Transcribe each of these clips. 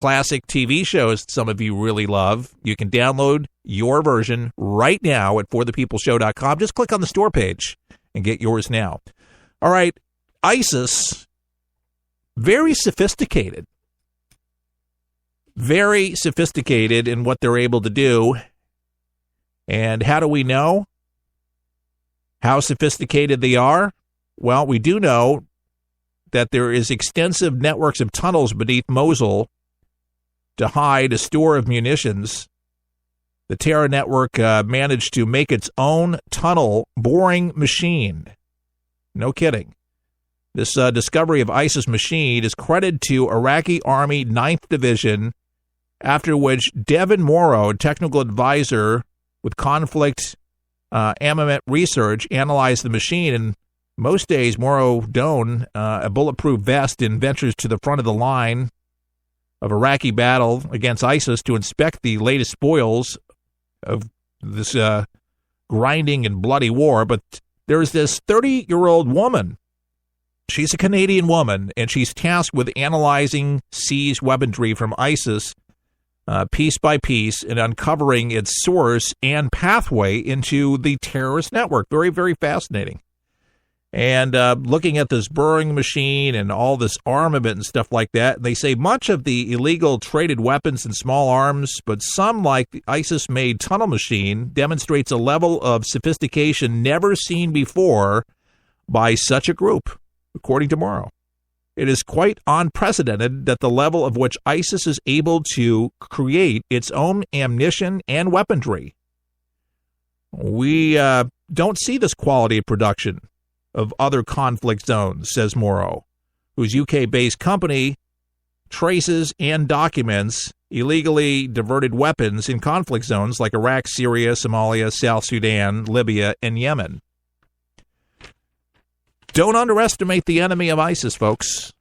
classic TV shows some of you really love. You can download your version right now at forthepeopleshow.com. Just click on the store page and get yours now. All right, ISIS, very sophisticated in what they're able to do. And how do we know how sophisticated they are? Well, we do know that there is extensive networks of tunnels beneath Mosul to hide a store of munitions. The terror network managed to make its own tunnel boring machine. No kidding. This discovery of ISIS machine is credited to Iraqi Army 9th Division, after which Devin Morrow, a technical advisor with conflict armament research, analyzed the machine. And most days, Morrow donned a bulletproof vest and ventures to the front of the line of Iraqi battle against ISIS to inspect the latest spoils of this grinding and bloody war. But there's this 30-year-old woman. She's a Canadian woman, and she's tasked with analyzing seized weaponry from ISIS piece by piece and uncovering its source and pathway into the terrorist network. Very, very fascinating. And looking at this burring machine and all this armament and stuff like that, they say much of the illegal traded weapons and small arms, but some, like the ISIS-made tunnel machine, demonstrates a level of sophistication never seen before by such a group, according to Morrow. It is quite unprecedented that the level of which ISIS is able to create its own ammunition and weaponry. We don't see this quality of production of other conflict zones, says Morrow, whose UK-based company traces and documents illegally diverted weapons in conflict zones like Iraq, Syria, Somalia, South Sudan, Libya, and Yemen. Don't underestimate the enemy of ISIS, folks.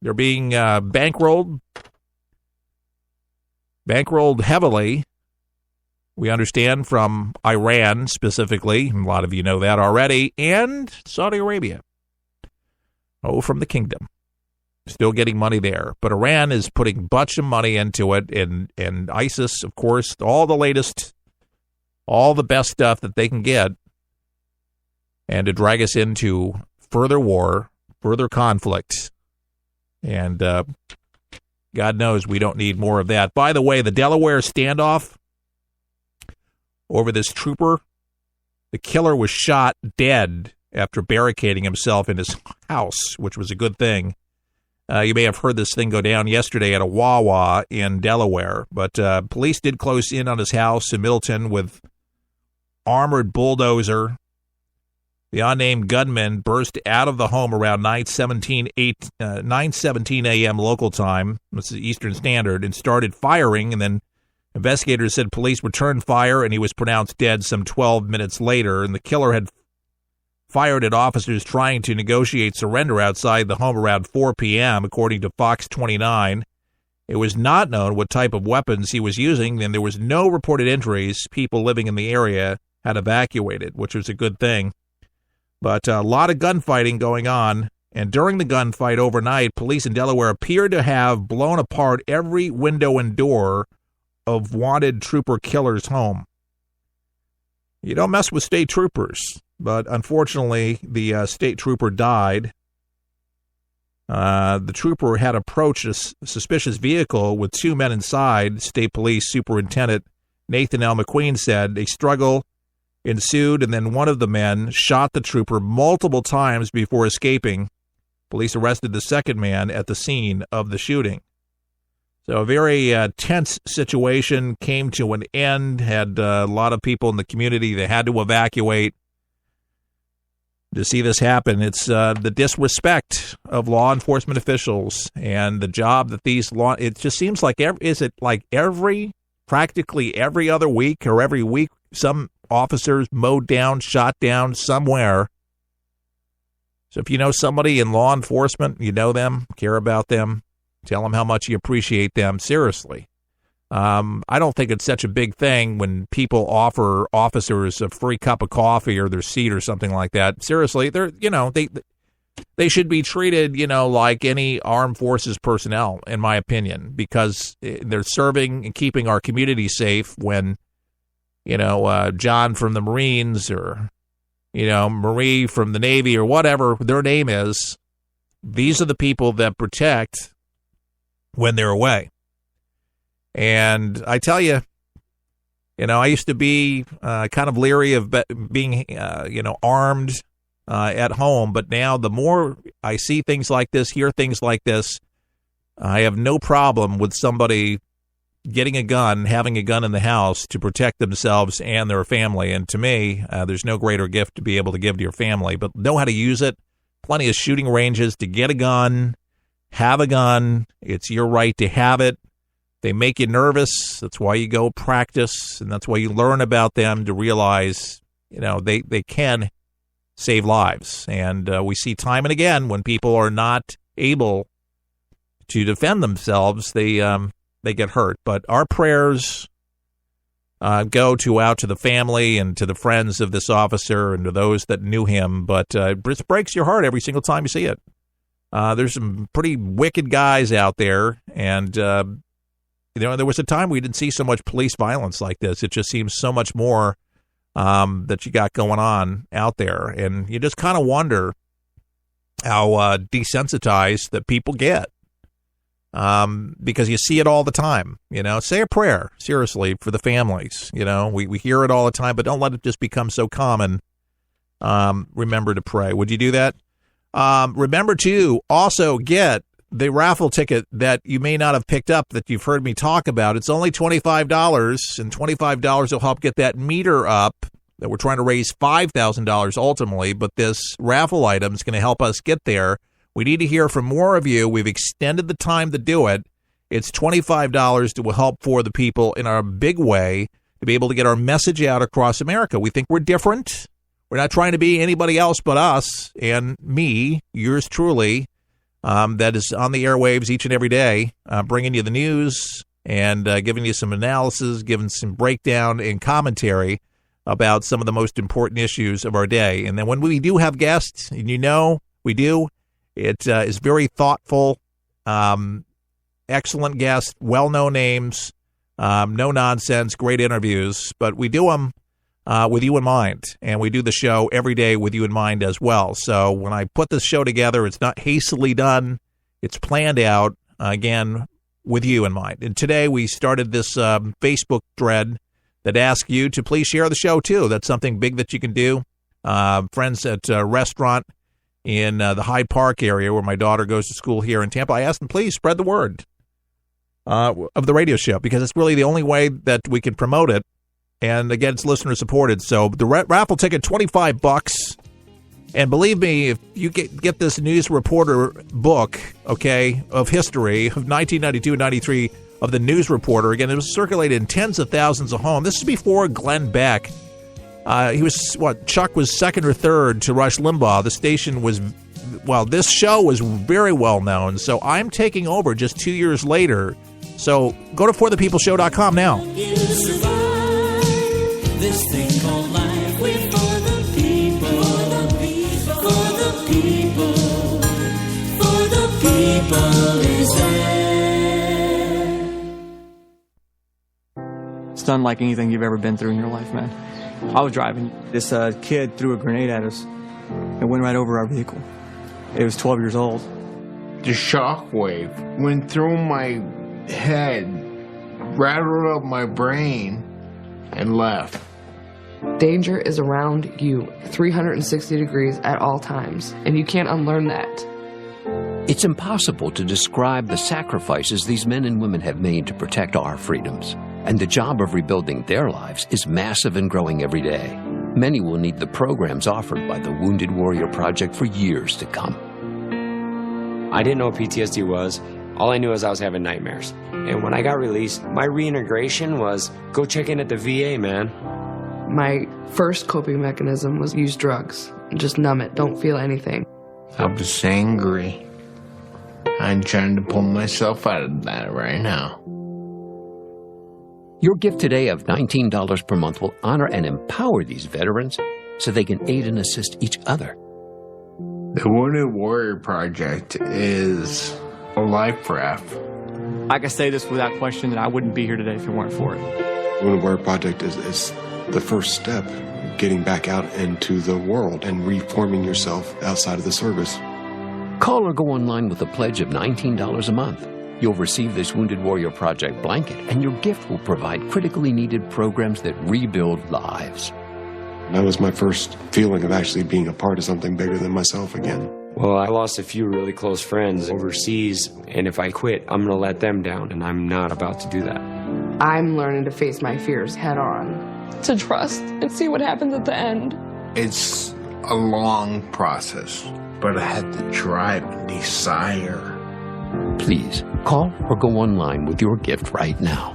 They're being bankrolled heavily, we understand, from Iran specifically. A lot of you know that already. And Saudi Arabia. Oh, from the kingdom. Still getting money there. But Iran is putting a bunch of money into it. And ISIS, of course, all the latest, all the best stuff that they can get. And to drag us into further war, further conflict. And God knows we don't need more of that. By the way, the Delaware standoff over this trooper, the killer was shot dead after barricading himself in his house, which was a good thing. You may have heard this thing go down yesterday at a Wawa in Delaware, but police did close in on his house in Middleton with armored bulldozer. The unnamed gunman burst out of the home around 9:17 a.m. local time, this is Eastern Standard, and started firing, and then investigators said police returned fire, and he was pronounced dead some 12 minutes later, and the killer had fired at officers trying to negotiate surrender outside the home around 4 p.m., according to Fox 29. It was not known what type of weapons he was using, and there was no reported injuries. People living in the area had evacuated, which was a good thing. But a lot of gunfighting going on, and during the gunfight overnight, police in Delaware appeared to have blown apart every window and door of wanted trooper killer's home. You don't mess with state troopers, but unfortunately, the state trooper died. The trooper had approached a suspicious vehicle with two men inside. State Police Superintendent Nathan L. McQueen said a struggle ensued, and then one of the men shot the trooper multiple times before escaping. Police arrested the second man at the scene of the shooting. So a very tense situation came to an end. Had a lot of people in the community that had to evacuate. To see this happen, it's the disrespect of law enforcement officials and the job that these law. It just seems like practically every other week or every week, some officers mowed down, shot down somewhere. So if you know somebody in law enforcement, you know them, care about them, tell them how much you appreciate them. Seriously. I don't think it's such a big thing when people offer officers a free cup of coffee or their seat or something like that. Seriously, they should be treated, like any armed forces personnel, in my opinion, because they're serving and keeping our community safe when, John from the Marines or, Marie from the Navy or whatever their name is, these are the people that protect when they're away. And I tell you, I used to be kind of leery of being, armed at home. But now the more I see things like this, hear things like this, I have no problem with somebody getting a gun, having a gun in the house to protect themselves and their family. And to me, there's no greater gift to be able to give to your family. But know how to use it. Plenty of shooting ranges to get a gun, have a gun. It's your right to have it. They make you nervous. That's why you go practice, and that's why you learn about them to realize, they can save lives. And we see time and again when people are not able to defend themselves, they get hurt. But our prayers go out to the family and to the friends of this officer and to those that knew him. But it breaks your heart every single time you see it. There's some pretty wicked guys out there, and there was a time we didn't see so much police violence like this. It just seems so much more that you got going on out there. And you just kind of wonder how desensitized that people get because you see it all the time. Say a prayer, seriously, for the families. We hear it all the time, but don't let it just become so common. Remember to pray. Would you do that? Remember to also get the raffle ticket that you may not have picked up that you've heard me talk about. It's only $25, and $25 will help get that meter up. That we're trying to raise $5,000 ultimately, but this raffle item is going to help us get there. We need to hear from more of you. We've extended the time to do it. It's $25 that will help for the people in our big way to be able to get our message out across America. We think we're different. We're not trying to be anybody else but us and me, yours truly. That is on the airwaves each and every day, bringing you the news and giving you some analysis, giving some breakdown and commentary about some of the most important issues of our day. And then when we do have guests, and we do, it is very thoughtful, excellent guests, well-known names, no nonsense, great interviews. But we do them with you in mind, and we do the show every day with you in mind as well. So when I put this show together, it's not hastily done. It's planned out, again, with you in mind. And today we started this Facebook thread that asks you to please share the show, too. That's something big that you can do. Friends at a restaurant in the Hyde Park area where my daughter goes to school here in Tampa, I asked them, please spread the word of the radio show, because it's really the only way that we can promote it. And again, it's listener supported. So the raffle ticket, $25. And believe me, if you get this news reporter book, okay, of history of 1992 and 93 of the News Reporter, again, it was circulated in tens of thousands of homes. This is before Glenn Beck. Chuck was second or third to Rush Limbaugh. The station was, this show was very well known. So I'm taking over just 2 years later. So go to forthepeopleshow.com now. This thing called life, we're for the people, for the people, for the people is there. It's unlike anything you've ever been through in your life, man. I was driving. This kid threw a grenade at us and went right over our vehicle. It was 12 years old. The shockwave went through my head, rattled up my brain, and left. Danger is around you 360 degrees at all times, and you can't unlearn that. It's impossible to describe the sacrifices these men and women have made to protect our freedoms. And the job of rebuilding their lives is massive and growing every day. Many will need the programs offered by the Wounded Warrior Project for years to come. I didn't know what PTSD was. All I knew was I was having nightmares. And when I got released, my reintegration was go check in at the VA, man. My first coping mechanism was use drugs. Just numb it. Don't feel anything. I was angry. I'm trying to pull myself out of that right now. Your gift today of $19 per month will honor and empower these veterans so they can aid and assist each other. The Wounded Warrior Project is a life raft. I can say this without question that I wouldn't be here today if it weren't for it. Wounded Warrior Project is the first step, getting back out into the world and reforming yourself outside of the service. Call or go online with a pledge of $19 a month. You'll receive this Wounded Warrior Project blanket, and your gift will provide critically needed programs that rebuild lives. That was my first feeling of actually being a part of something bigger than myself again. Well, I lost a few really close friends overseas, and if I quit, I'm going to let them down, and I'm not about to do that. I'm learning to face my fears head on. To trust and see what happens at the end. It's a long process, but I had the drive and desire. Please, call or go online with your gift right now.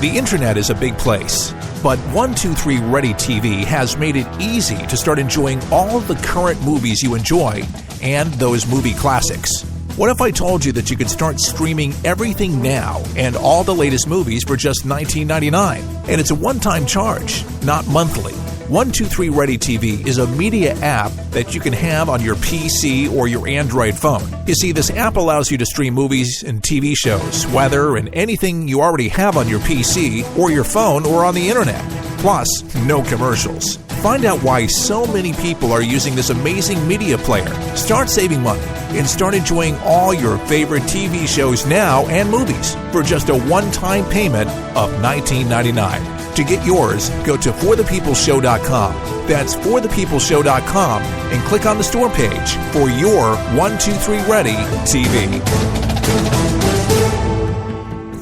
The internet is a big place, but 123 Ready TV has made it easy to start enjoying all of the current movies you enjoy and those movie classics. What if I told you that you could start streaming everything now and all the latest movies for just $19.99? And it's a one-time charge, not monthly. 123 Ready TV is a media app that you can have on your PC or your Android phone. You see, this app allows you to stream movies and TV shows, weather, and anything you already have on your PC or your phone or on the internet. Plus, no commercials. Find out why so many people are using this amazing media player. Start saving money and start enjoying all your favorite TV shows now and movies for just a one-time payment of $19.99. To get yours, go to forthepeopleshow.com. That's forthepeopleshow.com and click on the store page for your 123 Ready TV.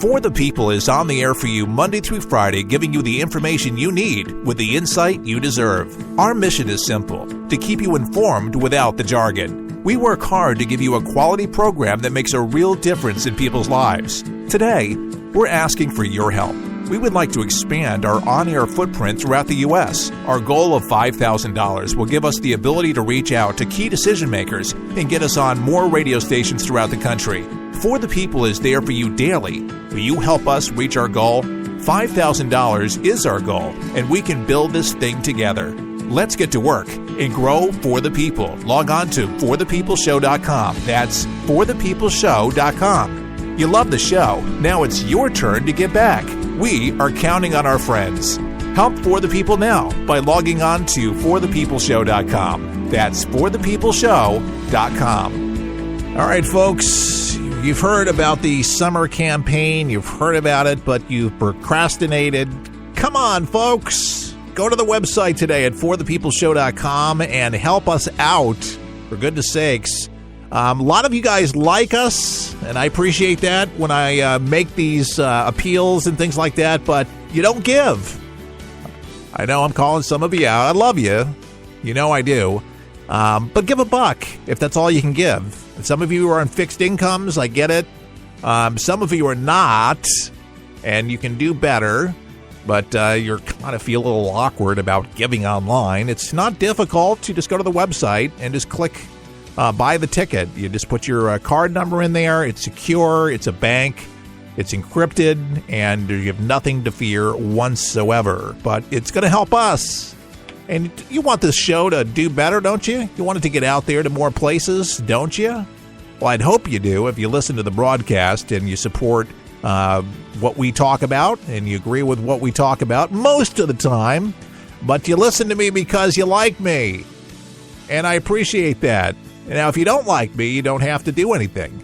For the People is on the air for you Monday through Friday, giving you the information you need with the insight you deserve. Our mission is simple: to keep you informed without the jargon. We work hard to give you a quality program that makes a real difference in people's lives. Today, we're asking for your help. We would like to expand our on-air footprint throughout the U.S. Our goal of $5,000 will give us the ability to reach out to key decision makers and get us on more radio stations throughout the country. For the People is there for you daily. Will you help us reach our goal? $5,000 is our goal, and we can build this thing together. Let's get to work and grow For the People. Log on to forthepeopleshow.com. That's forthepeopleshow.com. You love the show. Now it's your turn to give back. We are counting on our friends. Help For the People now by logging on to forthepeopleshow.com. That's forthepeopleshow.com. All right, folks, you've heard about the summer campaign. You've heard about it, but you've procrastinated. Come on, folks. Go to the website today at forthepeopleshow.com and help us out, for goodness sakes. A lot of you guys like us, and I appreciate that when I make these appeals and things like that, but you don't give. I know I'm calling some of you out. I love you. You know I do. But give $1 if that's all you can give. And some of you are on fixed incomes. I get it. Some of you are not, and you can do better, but you're kind of feel a little awkward about giving online. It's not difficult. You just go to the website and just click buy the ticket. You just put your card number in there. It's secure. It's a bank. It's encrypted, and you have nothing to fear whatsoever. But it's going to help us. And you want this show to do better, don't you? You want it to get out there to more places, don't you? Well, I'd hope you do if you listen to the broadcast and you support what we talk about and you agree with what we talk about most of the time. But you listen to me because you like me. And I appreciate that. Now, if you don't like me, you don't have to do anything.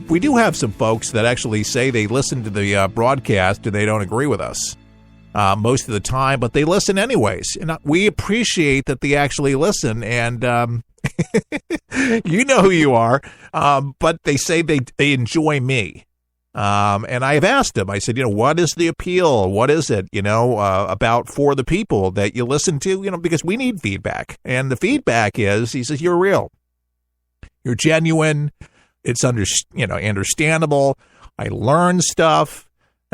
We do have some folks that actually say they listen to the broadcast and they don't agree with us most of the time, but they listen anyways. And we appreciate that they actually listen, and you know who you are, but they say they enjoy me. And I've asked them, I said, what is the appeal? What is it, about For the People that you listen to, because we need feedback. And the feedback is, he says, you're real. You're genuine. It's understandable. I learn stuff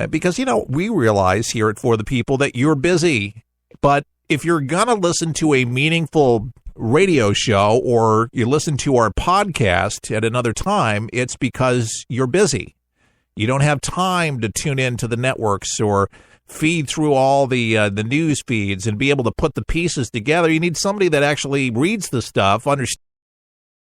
because, we realize here at For the People that you're busy. But if you're going to listen to a meaningful radio show or you listen to our podcast at another time, it's because you're busy. You don't have time to tune into the networks or feed through all the news feeds and be able to put the pieces together. You need somebody that actually reads the stuff,